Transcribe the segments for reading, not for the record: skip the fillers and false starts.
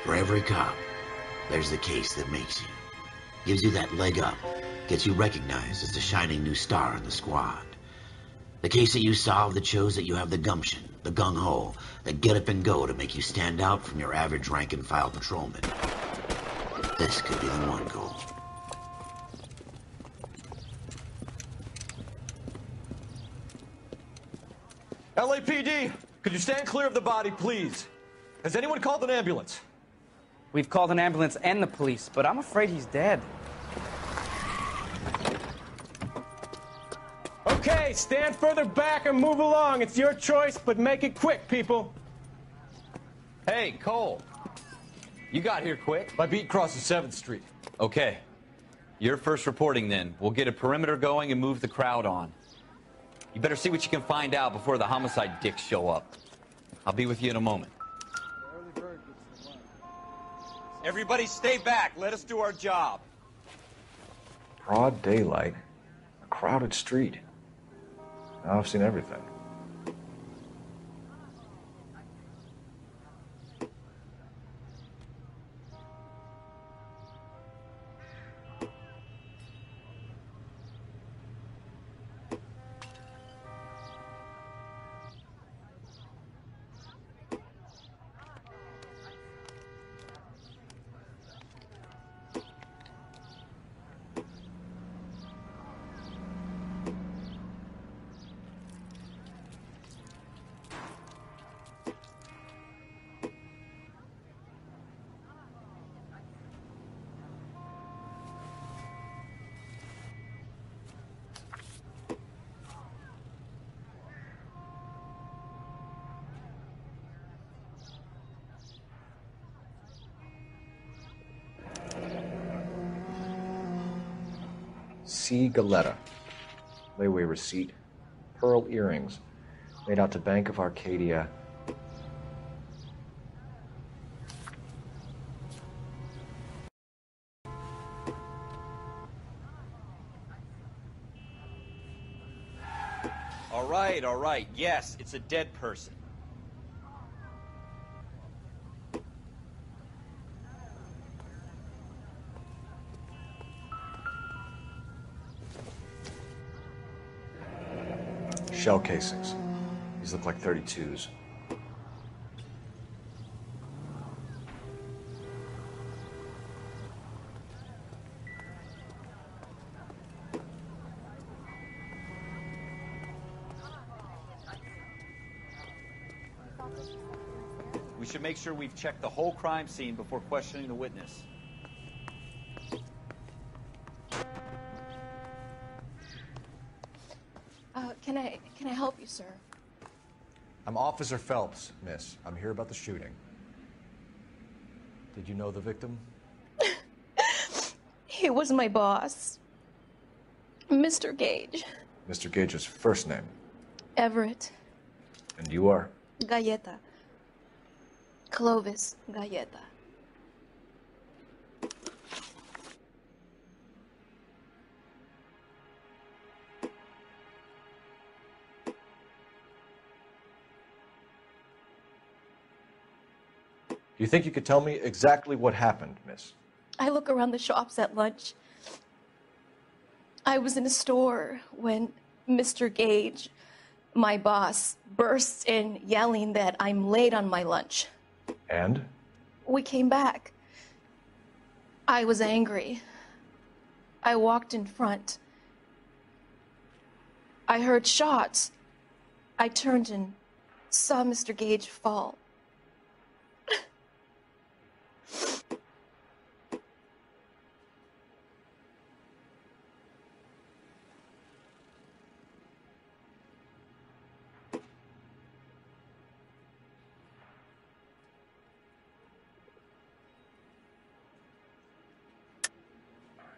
For every cop, there's the case that makes you. Gives you that leg up, gets you recognized as the shining new star in the squad. The case that you solve that shows that you have the gumption, the gung-ho, the get up and go to make you stand out from your average rank-and-file patrolman. This could be the one goal. LAPD, could you stand clear of the body, please? Has anyone called an ambulance? We've called an ambulance and the police, but I'm afraid he's dead. Okay, stand further back and move along. It's your choice, but make it quick, people. Hey, Cole. You got here quick. My beat crosses 7th Street. Okay. You're first reporting then. We'll get a perimeter going and move the crowd on. You better see what you can find out before the homicide dicks show up. I'll be with you in a moment. Everybody stay back. Let us do our job. Broad daylight, a crowded street. Now I've seen everything. C. Galetta. Layaway receipt. Pearl earrings. Made out to Bank of Arcadia. All right. Yes, it's a dead person. Shell casings. These look like 32s. We should make sure we've checked the whole crime scene before questioning the witness. Can I help you, sir? I'm Officer Phelps, miss. I'm here about the shooting. Did you know the victim? He was my boss, Mr. Gage. Mr. Gage's first name. Everett. And you are? Galleta. Clovis Galleta. Do you think you could tell me exactly what happened, miss? I look around the shops at lunch. I was in a store when Mr. Gage, my boss, bursts in yelling that I'm late on my lunch. And? We came back. I was angry. I walked in front. I heard shots. I turned and saw Mr. Gage fall.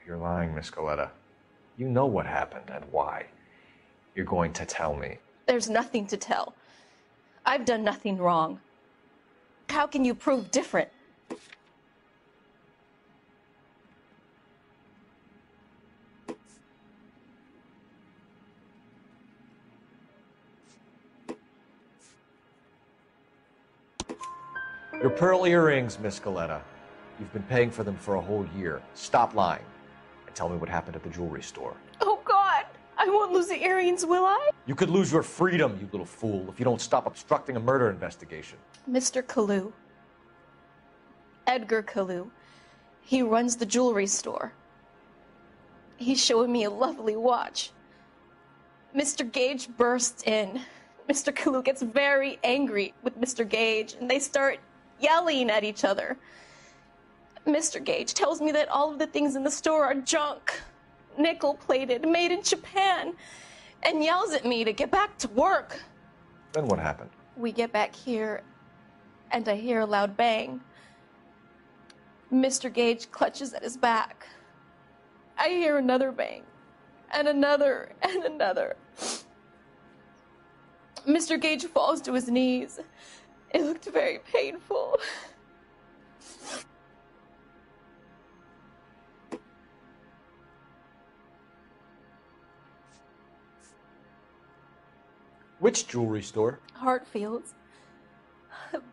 You're lying, Miss Galetta. You know what happened and why. You're going to tell me. There's nothing to tell. I've done nothing wrong. How can you prove different? Your pearl earrings, Miss Scaletta. You've been paying for them for a whole year. Stop lying and tell me what happened at the jewelry store. Oh, God. I won't lose the earrings, will I? You could lose your freedom, you little fool, if you don't stop obstructing a murder investigation. Mr. Kalu. Edgar Kalu. He runs the jewelry store. He's showing me a lovely watch. Mr. Gage bursts in. Mr. Kalu gets very angry with Mr. Gage, and they start yelling at each other. Mr. Gage tells me that all of the things in the store are junk, nickel-plated, made in Japan, and yells at me to get back to work. Then what happened? We get back here, and I hear a loud bang. Mr. Gage clutches at his back. I hear another bang, and another, and another. Mr. Gage falls to his knees. It looked very painful. Which jewelry store? Hartfield's.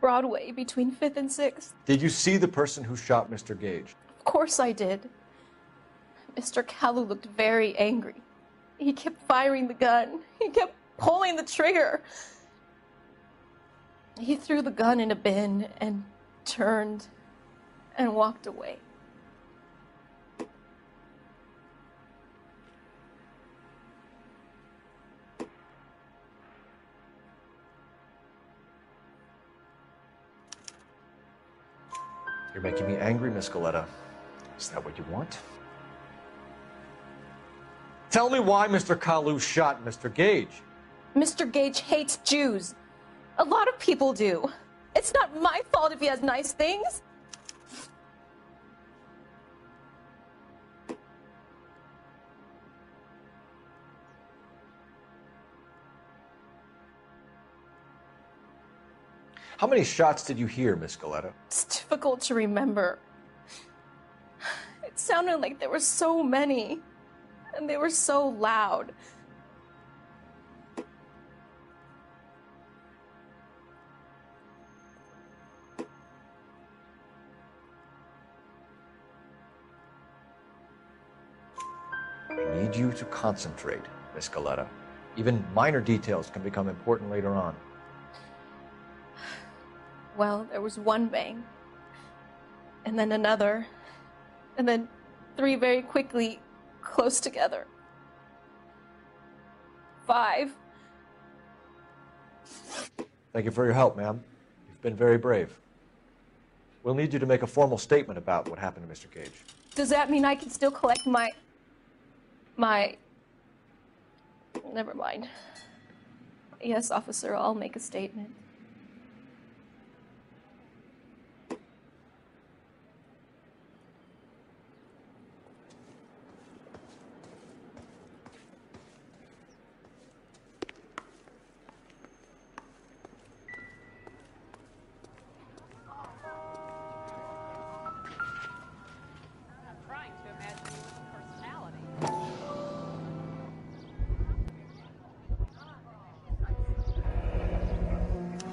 Broadway, between 5th and 6th. Did you see the person who shot Mr. Gage? Of course I did. Mr. Kalu looked very angry. He kept firing the gun. He kept pulling the trigger. He threw the gun in a bin and turned and walked away. You're making me angry, Miss Scaletta. Is that what you want? Tell me why Mr. Kalu shot Mr. Gage. Mr. Gage hates Jews. A lot of people do. It's not my fault if he has nice things. How many shots did you hear, Miss Scaletta? It's difficult to remember. It sounded like there were so many, and they were so loud. I need you to concentrate, Miss Scaletta. Even minor details can become important later on. Well, there was one bang, and then another, and then three very quickly, close together. 5. Thank you for your help, ma'am. You've been very brave. We'll need you to make a formal statement about what happened to Mr. Gage. Does that mean I can still collect my... Never mind. Yes, officer, I'll make a statement.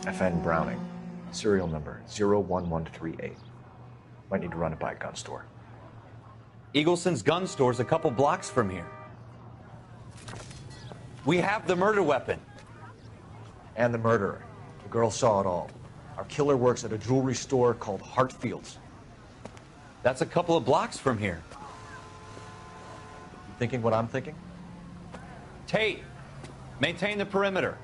FN Browning, serial number 01138. Might need to run it by a gun store. Eagleson's gun store's a couple blocks from here. We have the murder weapon. And the murderer. The girl saw it all. Our killer works at a jewelry store called Hartfield's. That's a couple of blocks from here. You thinking what I'm thinking? Tate, maintain the perimeter.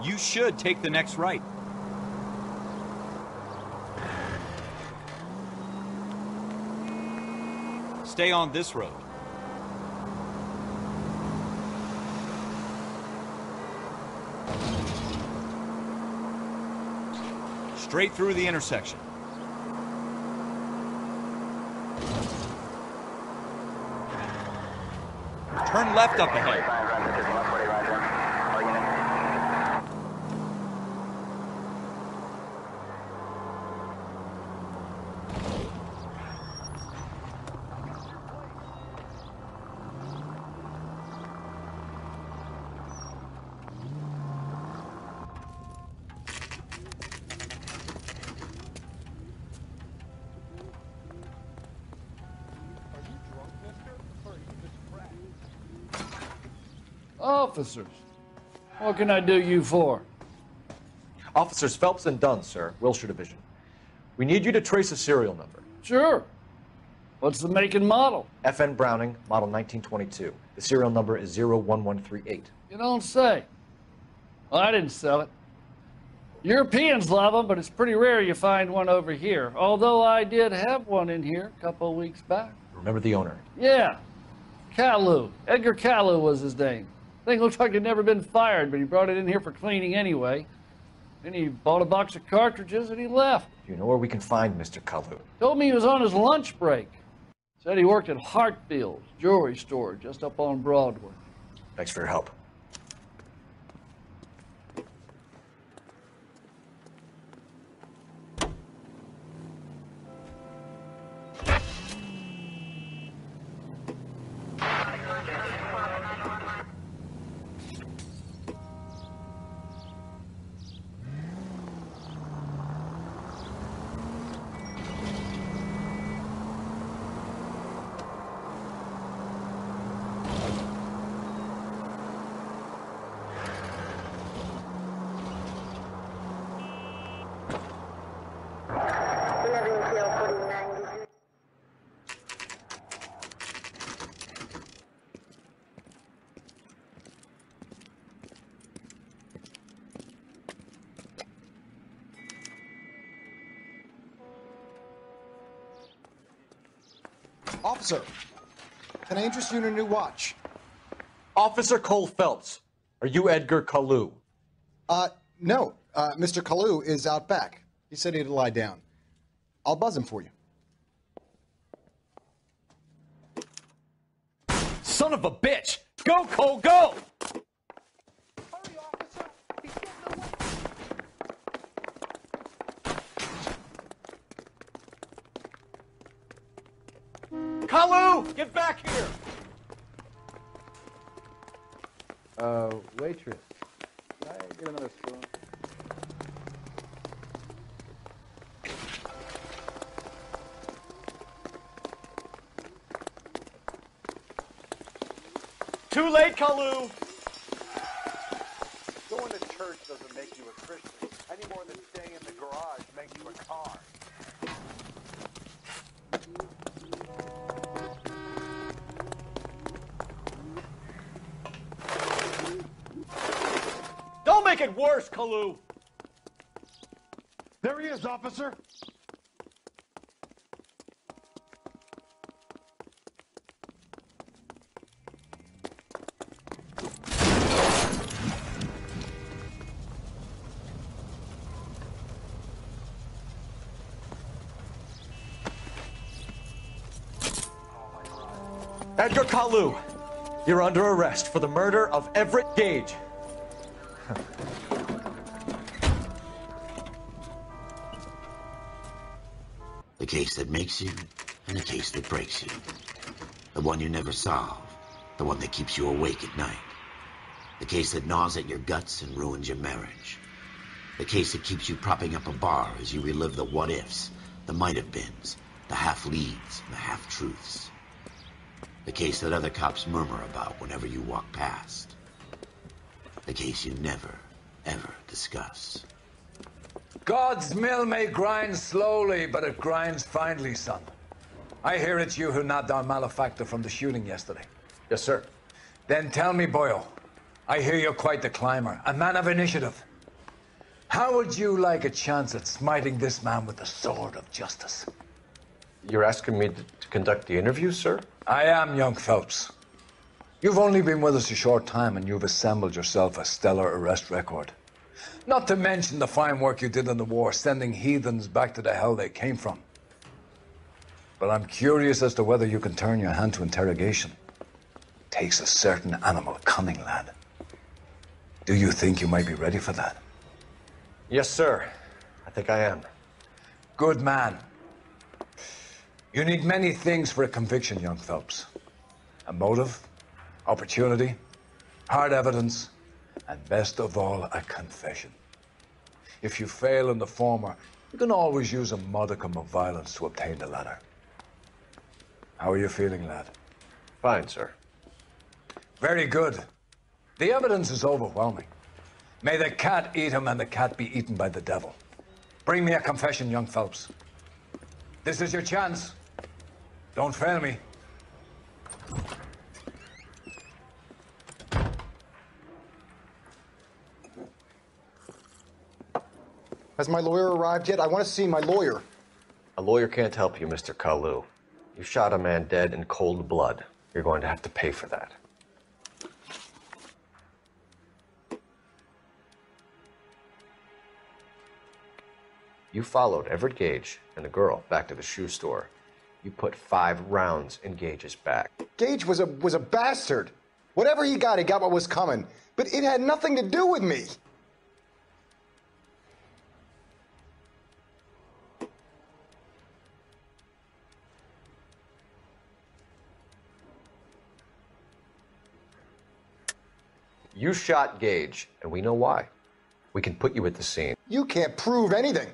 You should take the next right. Stay on this road. Straight through the intersection. Turn left up ahead. Officers, what can I do you for? Officers Phelps and Dunn, sir, Wilshire Division. We need you to trace a serial number. Sure. What's the make and model? FN Browning, model 1922. The serial number is 01138. You don't say. Well, I didn't sell it. Europeans love them, but it's pretty rare you find one over here. Although I did have one in here a couple of weeks back. Remember the owner? Yeah. Caillou. Edgar Caillou was his name. Thing looks like he'd never been fired, but he brought it in here for cleaning anyway. Then he bought a box of cartridges and he left. Do you know where we can find Mr. Kalu? Told me he was on his lunch break. Said he worked at Hartfield's jewelry store just up on Broadway. Thanks for your help. Officer, can I interest you in a new watch? Officer Cole Phelps, are you Edgar Kalu? No. Mr. Kalu is out back. He said he'd lie down. I'll buzz him for you. Son of a bitch! Go, Cole, go! Hurry, officer! He's getting away! Kalu, get back here! Waitress. Can I get another spoon? Too late, Kalu! Going to church doesn't make you a Christian, any more than staying in the garage makes you a car. Don't make it worse, Kalu! There he is, officer. Edgar Kalu, you're under arrest for the murder of Everett Gage. The case that makes you, and the case that breaks you. The one you never solve, the one that keeps you awake at night. The case that gnaws at your guts and ruins your marriage. The case that keeps you propping up a bar as you relive the what-ifs, the might-have-beens, the half-leads, and the half-truths. The case that other cops murmur about whenever you walk past. The case you never, ever discuss. God's mill may grind slowly, but it grinds finely, son. I hear it's you who nabbed our malefactor from the shooting yesterday. Yes, sir. Then tell me, boyo, I hear you're quite the climber, a man of initiative. How would you like a chance at smiting this man with the sword of justice? You're asking me to conduct the interview, sir? I am, young Phelps. You've only been with us a short time and you've assembled yourself a stellar arrest record. Not to mention the fine work you did in the war, sending heathens back to the hell they came from. But I'm curious as to whether you can turn your hand to interrogation. Takes a certain animal cunning, lad. Do you think you might be ready for that? Yes, sir. I think I am. Good man. You need many things for a conviction, young Phelps. A motive, opportunity, hard evidence, and best of all, a confession. If you fail in the former, you can always use a modicum of violence to obtain the latter. How are you feeling, lad? Fine, sir. Very good. The evidence is overwhelming. May the cat eat him and the cat be eaten by the devil. Bring me a confession, young Phelps. This is your chance. Don't fail me. Has my lawyer arrived yet? I want to see my lawyer. A lawyer can't help you, Mr. Kalu. You shot a man dead in cold blood. You're going to have to pay for that. You followed Everett Gage and the girl back to the shoe store. You put 5 rounds in Gage's back. Gage was a bastard. Whatever he got what was coming. But it had nothing to do with me. You shot Gage, and we know why. We can put you at the scene. You can't prove anything.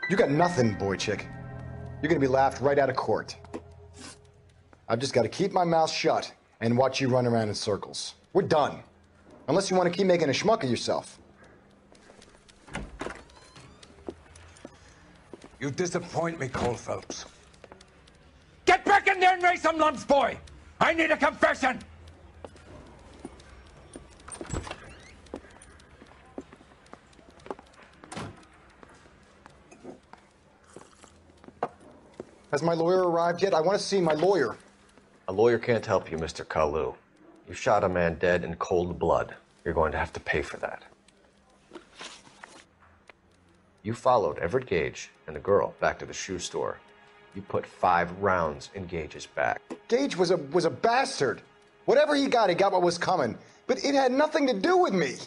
You got nothing, boy chick. You're gonna be laughed right out of court. I've just got to keep my mouth shut and watch you run around in circles. We're done. Unless you want to keep making a schmuck of yourself. You disappoint me, Cole Phelps. Get back in there and raise some lumps, boy! I need a confession! Has my lawyer arrived yet? I want to see my lawyer. A lawyer can't help you, Mr. Kalu. You shot a man dead in cold blood. You're going to have to pay for that. You followed Everett Gage and the girl back to the shoe store. You put 5 rounds in Gage's back. Gage was a bastard. Whatever he got what was coming. But it had nothing to do with me.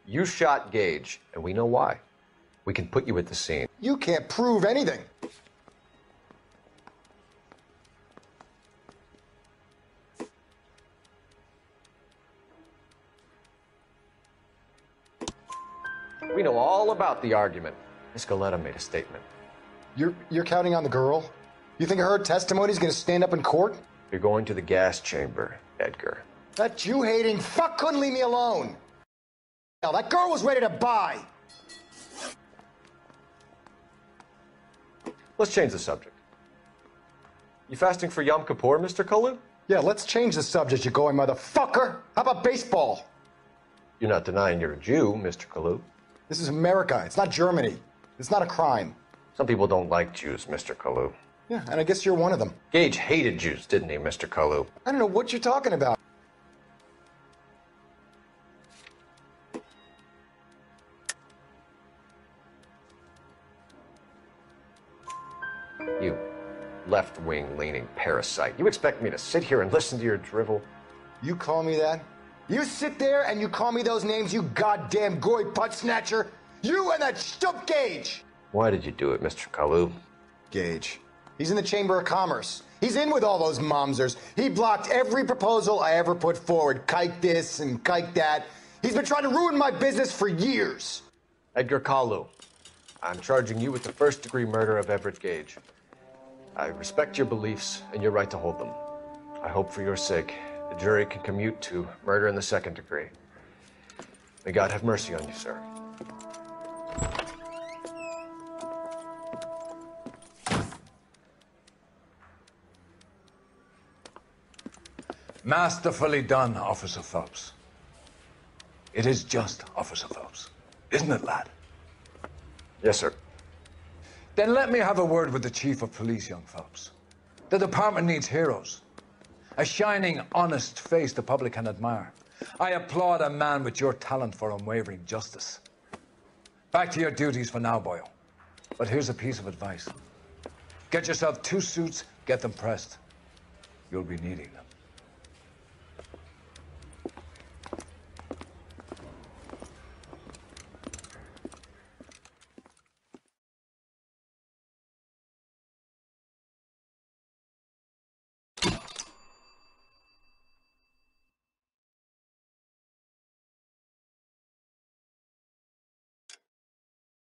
You shot Gage, and we know why. We can put you at the scene. You can't prove anything. We know all about the argument. Miss Goleta made a statement. You're counting on the girl? You think her testimony's gonna stand up in court? You're going to the gas chamber, Edgar. That Jew-hating fuck couldn't leave me alone. That girl was ready to buy. Let's change the subject. You fasting for Yom Kippur, Mr. Kalu? Yeah, let's change the subject, you going motherfucker. How about baseball? You're not denying you're a Jew, Mr. Kalu. This is America. It's not Germany. It's not a crime. Some people don't like Jews, Mr. Kalu. Yeah, and I guess you're one of them. Gage hated Jews, didn't he, Mr. Kalu? I don't know what you're talking about. You left-wing leaning parasite. You expect me to sit here and listen to your drivel? You call me that? You sit there and you call me those names, you goddamn goy butt snatcher? You and that stump Gage! Why did you do it, Mr. Kalu? Gage. He's in the Chamber of Commerce. He's in with all those momsers. He blocked every proposal I ever put forward. Kike this and kike that. He's been trying to ruin my business for years. Edgar Kalu, I'm charging you with the first-degree murder of Everett Gage. I respect your beliefs and your right to hold them. I hope for your sake the jury can commute to murder in the second degree. May God have mercy on you, sir. Masterfully done, Officer Phelps. It is just Officer Phelps, isn't it, lad? Yes, sir. Then let me have a word with the Chief of Police, young Phelps. The department needs heroes. A shining, honest face the public can admire. I applaud a man with your talent for unwavering justice. Back to your duties for now, boyo. But here's a piece of advice. Get yourself 2 suits, get them pressed. You'll be needing them.